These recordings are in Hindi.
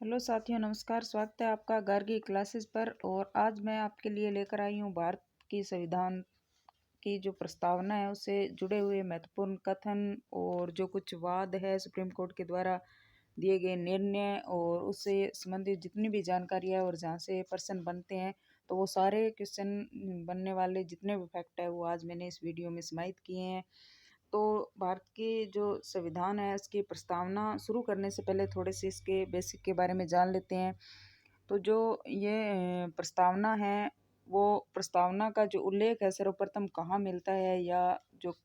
हेलो साथियों, नमस्कार। स्वागत है आपका गार्गी क्लासेस पर। और आज मैं आपके लिए लेकर आई हूँ भारत की संविधान की जो प्रस्तावना है उससे जुड़े हुए महत्वपूर्ण कथन और जो कुछ वाद है सुप्रीम कोर्ट के द्वारा दिए गए निर्णय और उससे संबंधित जितनी भी जानकारी है और जहाँ से प्रश्न बनते हैं तो वो सारे क्वेश्चन बनने वाले जितने भी फैक्ट है वो आज मैंने इस वीडियो में समाहित किए हैं। तो भारत की जो संविधान है उसकी प्रस्तावना शुरू करने से पहले थोड़े से इसके बेसिक के बारे में जान लेते हैं। तो जो ये प्रस्तावना है वो प्रस्तावना का जो उल्लेख है सर्वप्रथम कहाँ मिलता है या जो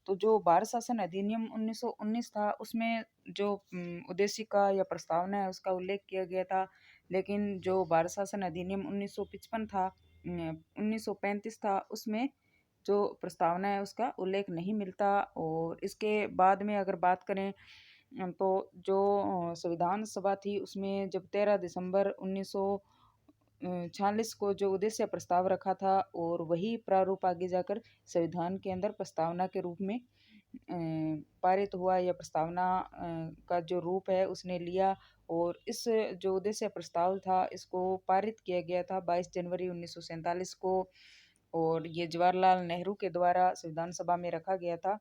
जो भारत शासन अधिनियम 1919 था उसमें जो उद्देशिका या प्रस्तावना है उसका उल्लेख किया गया था। लेकिन जो भारत शासन अधिनियम 1955 था 1935 था उसमें जो प्रस्तावना है उसका उल्लेख नहीं मिलता। और इसके बाद में अगर बात करें तो जो संविधान सभा थी उसमें जब 13 दिसंबर 1946 को जो उद्देश्य प्रस्ताव रखा था और वही प्रारूप आगे जाकर संविधान के अंदर प्रस्तावना के रूप में पारित हुआ या प्रस्तावना का जो रूप है उसने लिया। और इस जो उद्देश्य प्रस्ताव था इसको पारित किया गया था 22 जनवरी 1947 को। और ये जवाहरलाल नेहरू के द्वारा संविधान सभा में रखा गया था।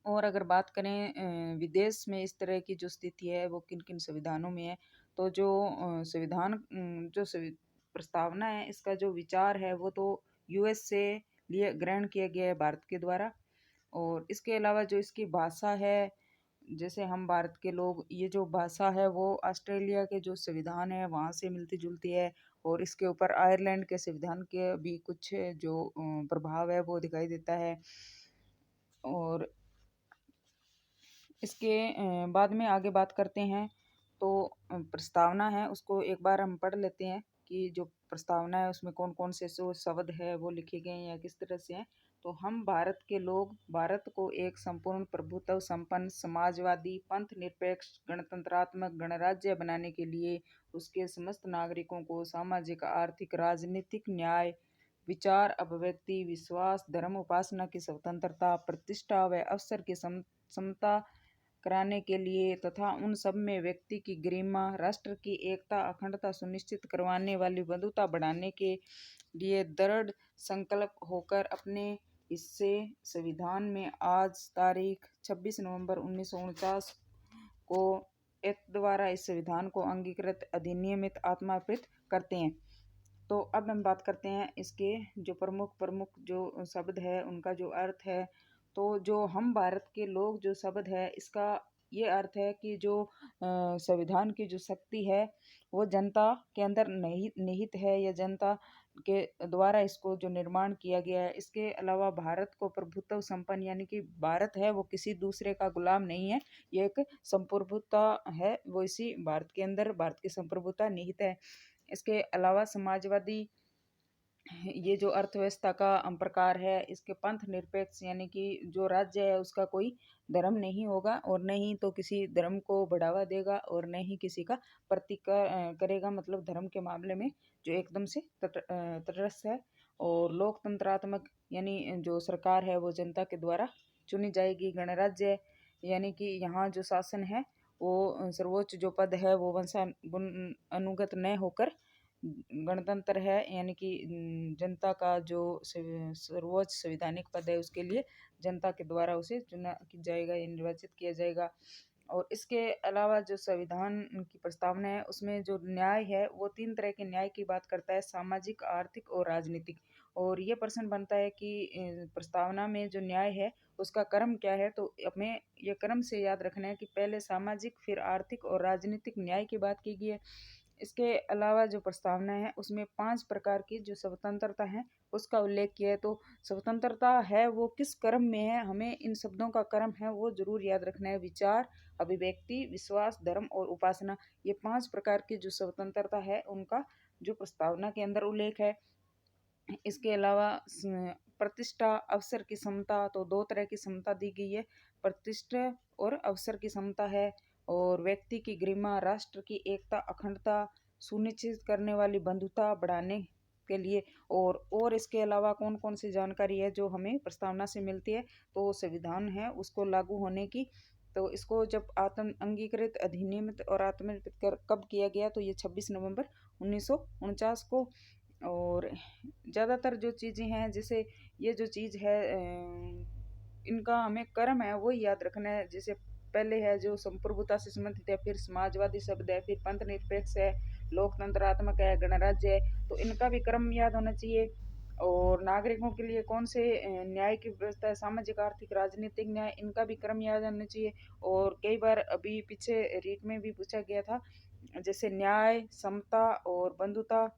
और अगर बात करें विदेश में इस तरह की जो स्थिति है वो किन किन संविधानों में है तो जो संविधान प्रस्तावना है इसका जो विचार है वो तो यूएस से लिए ग्रहण किया गया है भारत के द्वारा। और इसके अलावा जो इसकी भाषा है जैसे हम भारत के लोग ये जो भाषा है वो ऑस्ट्रेलिया के जो संविधान है वहाँ से मिलती जुलती है। और इसके ऊपर आयरलैंड के संविधान के भी कुछ जो प्रभाव है वो दिखाई देता है। और इसके बाद में आगे बात करते हैं तो प्रस्तावना है उसको एक बार हम पढ़ लेते हैं कि जो प्रस्तावना है उसमें कौन कौन से जो शब्द है वो लिखे गए हैं या किस तरह से हैं। तो हम भारत के लोग भारत को एक संपूर्ण प्रभुत्व संपन्न समाजवादी पंथ निरपेक्ष गणतंत्रात्मक गणराज्य बनाने के लिए उसके समस्त नागरिकों को सामाजिक आर्थिक राजनीतिक न्याय विचार अभिव्यक्ति विश्वास धर्म उपासना की स्वतंत्रता प्रतिष्ठा व अवसर की समता कराने के लिए तथा उन सब में व्यक्ति की गरिमा राष्ट्र की एकता अखंडता सुनिश्चित करवाने वाली बंधुता बढ़ाने के लिए दृढ़ संकल्प होकर अपने इससे संविधान में आज तारीख 26 नवंबर 1949 को एक्ट द्वारा इस संविधान को अंगीकृत अधिनियमित आत्मार्पित करते हैं। तो अब हम बात करते हैं इसके जो प्रमुख प्रमुख जो शब्द है उनका जो अर्थ है। तो जो हम भारत के लोग जो शब्द है इसका ये अर्थ है कि जो संविधान की जो शक्ति है वो जनता के अंदर निहित है या जनता के द्वारा इसको जो निर्माण किया गया है। इसके अलावा भारत को प्रभुत्व संपन्न यानी कि भारत है वो किसी दूसरे का गुलाम नहीं है, ये एक संप्रभुता है वो इसी भारत के अंदर भारत की संप्रभुता निहित है। इसके अलावा समाजवादी ये जो अर्थव्यवस्था का प्रकार है इसके पंथ निरपेक्ष यानी कि जो राज्य है उसका कोई धर्म नहीं होगा और न ही तो किसी धर्म को बढ़ावा देगा और न ही किसी का करेगा, मतलब धर्म के मामले में जो एकदम से तटस्थ है। और लोकतंत्रात्मक यानी जो सरकार है वो जनता के द्वारा चुनी जाएगी। गणराज्य यानी कि यहाँ जो शासन है वो सर्वोच्च जो पद है वो अनुगत न होकर गणतंत्र है यानी कि जनता का जो सर्वोच्च संवैधानिक पद है उसके लिए जनता के द्वारा उसे चुना जाएगा या निर्वाचित किया जाएगा। और इसके अलावा जो संविधान की प्रस्तावना है उसमें जो न्याय है वो 3 तरह के न्याय की बात करता है, सामाजिक आर्थिक और राजनीतिक। और ये प्रश्न बनता है कि प्रस्तावना में जो न्याय है उसका क्रम क्या है। तो हमें ये क्रम से याद रखना है कि पहले सामाजिक फिर आर्थिक और राजनीतिक न्याय की बात की गई है। इसके अलावा जो प्रस्तावना है उसमें 5 प्रकार की जो स्वतंत्रता है उसका उल्लेख किया है। तो स्वतंत्रता है वो किस क्रम में है, हमें इन शब्दों का क्रम है वो जरूर याद रखना है। विचार अभिव्यक्ति विश्वास धर्म और उपासना, ये 5 प्रकार की जो स्वतंत्रता है उनका जो प्रस्तावना के अंदर उल्लेख है। इसके अलावा प्रतिष्ठा अवसर की समता, तो 2 तरह की समता दी गई है, प्रतिष्ठा और अवसर की समता है। और व्यक्ति की गरिमा राष्ट्र की एकता अखंडता सुनिश्चित करने वाली बंधुता बढ़ाने के लिए। और इसके अलावा कौन कौन सी जानकारी है जो हमें प्रस्तावना से मिलती है। तो संविधान है उसको लागू होने की तो इसको जब आत्म अंगीकृत अधिनियमित और आत्मनिर्भर कब किया गया, तो ये 26 नवंबर 1949 को। और ज़्यादातर जो चीज़ें हैं, जैसे ये जो चीज़ है इनका हमें कर्म है वो याद रखना है। जैसे पहले है जो संप्रभुता से संबंधित है, फिर समाजवादी शब्द है, फिर पंथ निरपेक्ष है, लोकतंत्रात्मक है, गणराज्य है, तो इनका भी क्रम याद होना चाहिए। और नागरिकों के लिए कौन से न्याय की व्यवस्था है, सामाजिक आर्थिक राजनीतिक न्याय, इनका भी क्रम याद होना चाहिए। और कई बार अभी पीछे रीट में भी पूछा गया था, जैसे न्याय, समता और बंधुता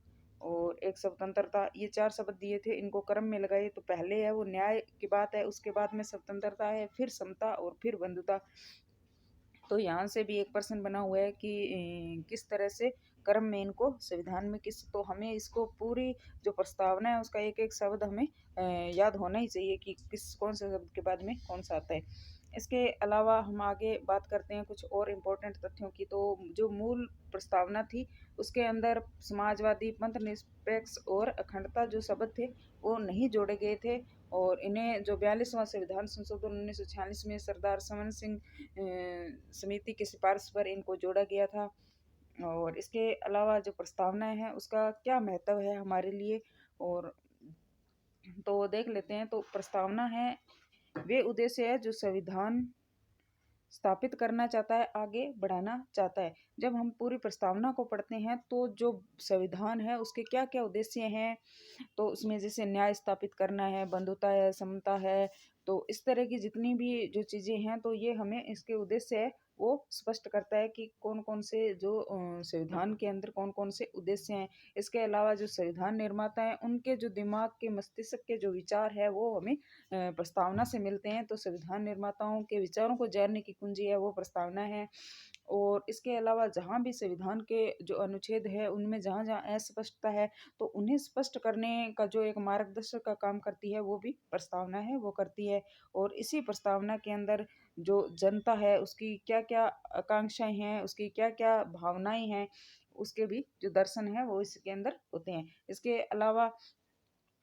और एक स्वतंत्रता, ये चार शब्द दिए थे, इनको क्रम में लगाइए। तो पहले है वो न्याय की बात है, उसके बाद में स्वतंत्रता है, फिर समता और फिर बंधुता। तो यहाँ से भी एक प्रश्न बना हुआ है कि किस तरह से क्रम में इनको संविधान में किस, तो हमें इसको पूरी जो प्रस्तावना है उसका एक एक शब्द हमें याद होना ही चाहिए कि किस कौन से शब्द के बाद में कौन सा आता है। इसके अलावा हम आगे बात करते हैं कुछ और इम्पोर्टेंट तथ्यों की। तो जो मूल प्रस्तावना थी उसके अंदर समाजवादी, पंथ निरपेक्ष और अखंडता जो शब्द थे वो नहीं जोड़े गए थे। और इन्हें जो 42वां संविधान संशोधन 1946 में सरदार समन सिंह समिति की सिफारिश पर इनको जोड़ा गया था। और इसके अलावा जो प्रस्तावना है उसका क्या महत्व है हमारे लिए, और तो देख लेते हैं। तो प्रस्तावना है वे उद्देश्य है जो संविधान स्थापित करना चाहता है, आगे बढ़ाना चाहता है। जब हम पूरी प्रस्तावना को पढ़ते हैं तो जो संविधान है उसके क्या क्या उद्देश्य हैं, तो उसमें जैसे न्याय स्थापित करना है, बंधुता है, समता है, तो इस तरह की जितनी भी जो चीज़ें हैं, तो ये हमें इसके उद्देश्य है वो स्पष्ट करता है कि कौन कौन से जो संविधान के अंदर कौन कौन से उद्देश्य हैं। इसके अलावा जो संविधान निर्माता हैं उनके जो दिमाग के मस्तिष्क के जो विचार है वो हमें प्रस्तावना से मिलते हैं। तो संविधान निर्माताओं के विचारों को जानने की कुंजी है वो प्रस्तावना है। और इसके अलावा जहाँ भी संविधान के जो अनुच्छेद है उनमें जहाँ जहाँ अस्पष्टता है, तो उन्हें स्पष्ट करने का जो एक मार्गदर्शक का काम करती है वो भी प्रस्तावना है वो करती है। और इसी प्रस्तावना के अंदर जो जनता है उसकी क्या क्या आकांक्षाएं हैं, उसकी क्या क्या भावनाएं हैं, उसके भी जो दर्शन है वो इसके अंदर होते हैं। इसके अलावा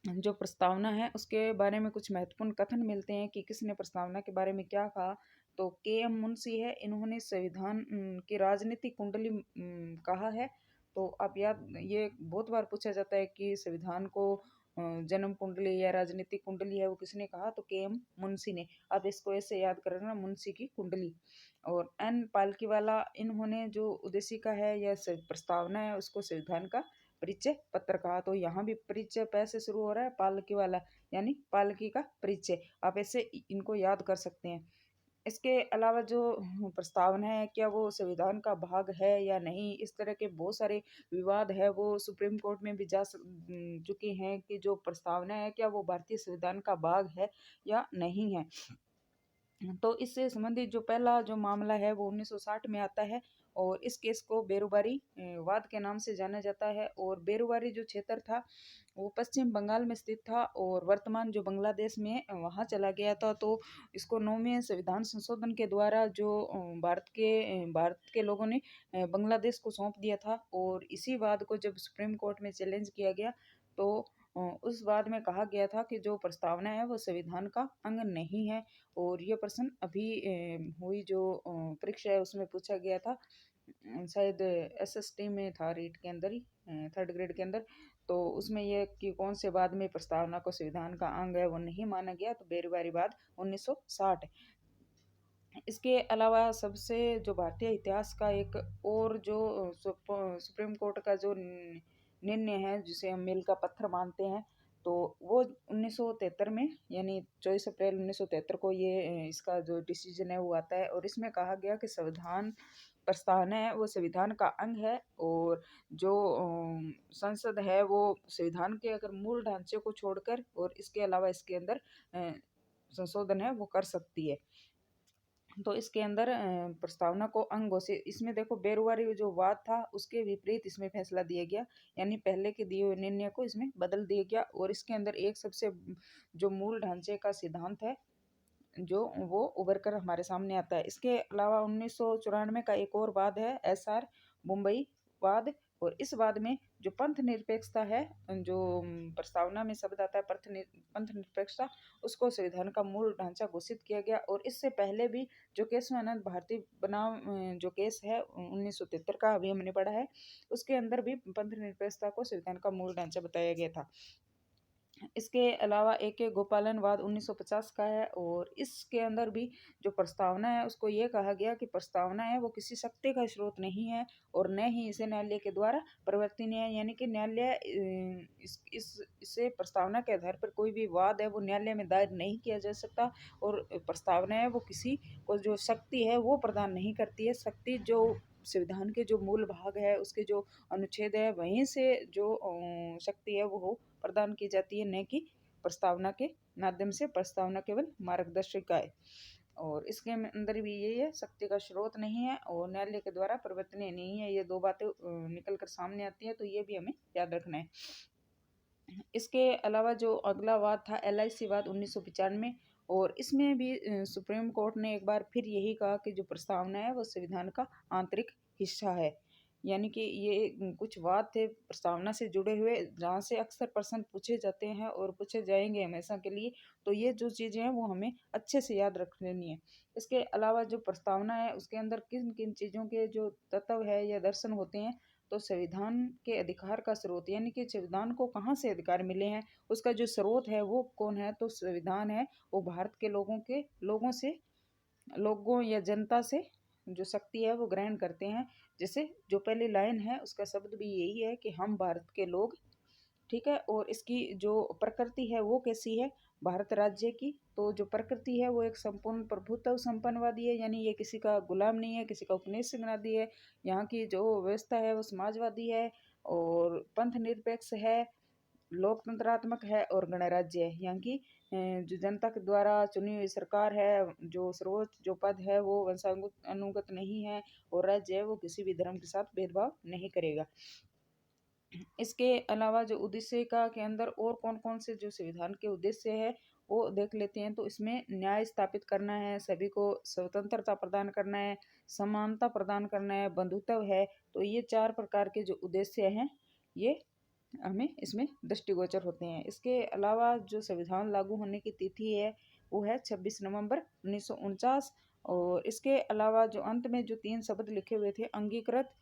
जो प्रस्तावना है उसके बारे में कुछ महत्वपूर्ण कथन मिलते हैं कि किसने प्रस्तावना के बारे में क्या कहा। तो के एम मुंशी है, इन्होंने संविधान की राजनीतिक कुंडली कहा है। तो आप याद, ये बहुत बार पूछा जाता है कि संविधान को जन्म कुंडली या राजनीतिक कुंडली है वो किसने कहा, तो के एम मुंशी ने। आप इसको ऐसे याद कर रहे मुंशी की कुंडली। और एन पालकीवाला, इन्होंने जो उद्देशिका है या प्रस्तावना है उसको संविधान का परिचय पत्र कहा। तो यहाँ भी परिचय पैसे शुरू हो रहा है, पालकी वाला यानी पालकी का परिचय, आप ऐसे इनको याद कर सकते हैं। इसके अलावा जो प्रस्तावना है क्या वो संविधान का भाग है या नहीं, इस तरह के बहुत सारे विवाद है वो सुप्रीम कोर्ट में भी चुके हैं कि जो प्रस्तावना है क्या वो भारतीय संविधान का भाग है या नहीं है। तो इससे संबंधित जो पहला जो मामला है वो 1960 में आता है। और इस केस को बेरुबारी वाद के नाम से जाना जाता है। और बेरुबारी जो क्षेत्र था वो पश्चिम बंगाल में स्थित था और वर्तमान जो बांग्लादेश में वहाँ चला गया था। तो इसको 9वें संविधान संशोधन के द्वारा जो भारत के लोगों ने बांग्लादेश को सौंप दिया था। और इसी वाद को जब सुप्रीम कोर्ट में चैलेंज किया गया तो उस वाद में कहा गया था कि जो प्रस्तावना है वो संविधान का अंग नहीं है। और ये प्रश्न अभी हुई जो परीक्षा है उसमें पूछा गया था, शायद एसएसटी में था, रीट के अंदर ही, थर्ड ग्रेड के अंदर। तो उसमें ये कि कौन से बाद में प्रस्तावना को संविधान का अंग है वो नहीं माना गया, तो बेरुबारी बाद 1960। इसके अलावा सबसे जो भारतीय इतिहास का एक और जो सुप्रीम कोर्ट का जो निर्णय है जिसे हम मील का पत्थर मानते हैं, तो वो 1973 में यानी 24 अप्रैल 1973 को ये इसका जो डिसीजन है वो आता है। और इसमें कहा गया कि संविधान प्रस्तावना है वो संविधान का अंग है। और जो संसद है वो संविधान के अगर मूल ढांचे को छोड़कर और इसके अलावा इसके अंदर संशोधन है वो कर सकती है। तो इसके अंदर प्रस्तावना को अंग घोषित, इसमें देखो बेरुआरी जो वाद था उसके विपरीत इसमें फैसला दिया गया, यानी पहले के दिए हुए निर्णय को इसमें बदल दिया गया। और इसके अंदर एक सबसे जो मूल ढांचे का सिद्धांत है जो वो उभर कर हमारे सामने आता है। इसके अलावा 1994 का एक और वाद है, एसआर मुंबई वाद। और इस वाद में जो पंथ निरपेक्षता है, जो प्रस्तावना में शब्द आता है पंथ निरपेक्षता, उसको संविधान का मूल ढांचा घोषित किया गया। और इससे पहले भी जो केशवानंद भारती बनाम जो केस है 1973 का, अभी हमने पढ़ा है, उसके अंदर भी पंथ निरपेक्षता को संविधान का मूल ढांचा बताया गया था। इसके अलावा एक गोपालनवाद 1950 का है, और इसके अंदर भी जो प्रस्तावना है उसको ये कहा गया कि प्रस्तावना है वो किसी शक्ति का स्रोत नहीं है, और न ही इसे न्यायालय के द्वारा परिवर्तनीय है। यानी कि न्यायालय इसे प्रस्तावना के आधार पर कोई भी वाद है वो न्यायालय में दायर नहीं किया जा सकता। और प्रस्तावना है वो किसी को जो शक्ति है वो प्रदान नहीं करती है। शक्ति जो संविधान के जो मूल भाग है, उसके जो अनुच्छेद है, वहीं से जो शक्ति है वो प्रदान की जाती है, न कि प्रस्तावना के माध्यम से। प्रस्तावना केवल मार्गदर्शिका है, और इसके अंदर भी यही है, शक्ति का स्रोत नहीं है और न्यायालय के द्वारा परिवर्तनीय नहीं है। ये दो बातें निकल कर सामने आती है, तो ये भी हमें याद रखना है। इसके अलावा जो अगला वाद था LIC वाद 1995, और इसमें भी सुप्रीम कोर्ट ने एक बार फिर यही कहा कि जो प्रस्तावना है वो संविधान का आंतरिक हिस्सा है। यानी कि ये कुछ वाद थे प्रस्तावना से जुड़े हुए, जहाँ से अक्सर प्रश्न पूछे जाते हैं और पूछे जाएंगे हमेशा के लिए। तो ये जो चीज़ें हैं वो हमें अच्छे से याद रख लेनी है। इसके अलावा जो प्रस्तावना है उसके अंदर किन किन चीज़ों के जो तत्व है या दर्शन होते हैं, तो संविधान के अधिकार का स्रोत, यानी कि संविधान को कहाँ से अधिकार मिले हैं, उसका जो स्रोत है वो कौन है, तो संविधान है वो भारत के लोगों या जनता से जो शक्ति है वो ग्रहण करते हैं। जैसे जो पहली लाइन है उसका शब्द भी यही है कि हम भारत के लोग, ठीक है। और इसकी जो प्रकृति है वो कैसी है, भारत राज्य की, तो जो प्रकृति है वो एक संपूर्ण प्रभुत्व संपन्नवादी है, यानी ये किसी का गुलाम नहीं है, किसी का उपनिवेशवादी है। यहाँ की जो व्यवस्था है वो समाजवादी है, और पंथ निरपेक्ष है, लोकतंत्रात्मक है, और गणराज्य है। यहाँ की जो जनता के द्वारा चुनी हुई सरकार है, जो सर्वोच्च जो पद है वो वंशानुगत नहीं है, और राज्य है वो किसी भी धर्म के साथ भेदभाव नहीं करेगा। इसके अलावा जो उद्देश्य का के अंदर और कौन कौन से जो संविधान के उद्देश्य है वो देख लेते हैं। तो इसमें न्याय स्थापित करना है, सभी को स्वतंत्रता प्रदान करना है, समानता प्रदान करना है, बंधुत्व है। तो ये 4 प्रकार के जो उद्देश्य हैं ये हमें इसमें दृष्टिगोचर होते हैं। इसके अलावा जो संविधान लागू होने की तिथि है वो है 26 नवंबर 1949। और इसके अलावा जो अंत में जो 3 शब्द लिखे हुए थे, अंगीकृत,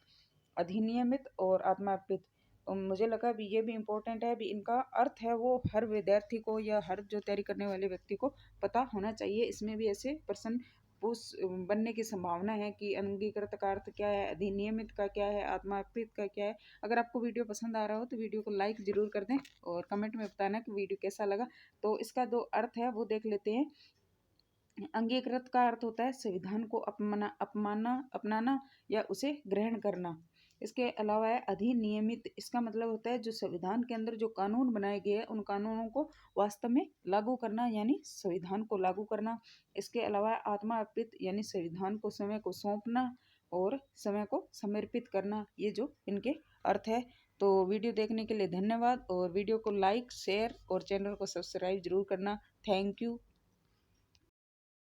अधिनियमित और आत्मार्पित, तो मुझे लगा भी ये भी इम्पोर्टेंट है। भी इनका अर्थ है वो हर विद्यार्थी को या हर जो तैयारी करने वाले व्यक्ति को पता होना चाहिए। इसमें भी ऐसे प्रश्न पूछ बनने की संभावना है कि अंगीकृत का अर्थ क्या है, अधिनियमित का क्या है, आत्मार्पित का क्या है। अगर आपको वीडियो पसंद आ रहा हो तो वीडियो को लाइक जरूर कर दें, और कमेंट में बताना कि वीडियो कैसा लगा। तो इसका 2 अर्थ है वो देख लेते हैं। अंगीकृत का अर्थ होता है संविधान को अपनाना या उसे ग्रहण करना। इसके अलावा है अधिनियमित, इसका मतलब होता है जो संविधान के अंदर जो कानून बनाए गए हैं उन कानूनों को वास्तव में लागू करना, यानी संविधान को लागू करना। इसके अलावा आत्मा अर्पित, यानी संविधान को समय को सौंपना और समय को समर्पित करना। ये जो इनके अर्थ है। तो वीडियो देखने के लिए धन्यवाद, और वीडियो को लाइक, शेयर और चैनल को सब्सक्राइब जरूर करना। Thank you.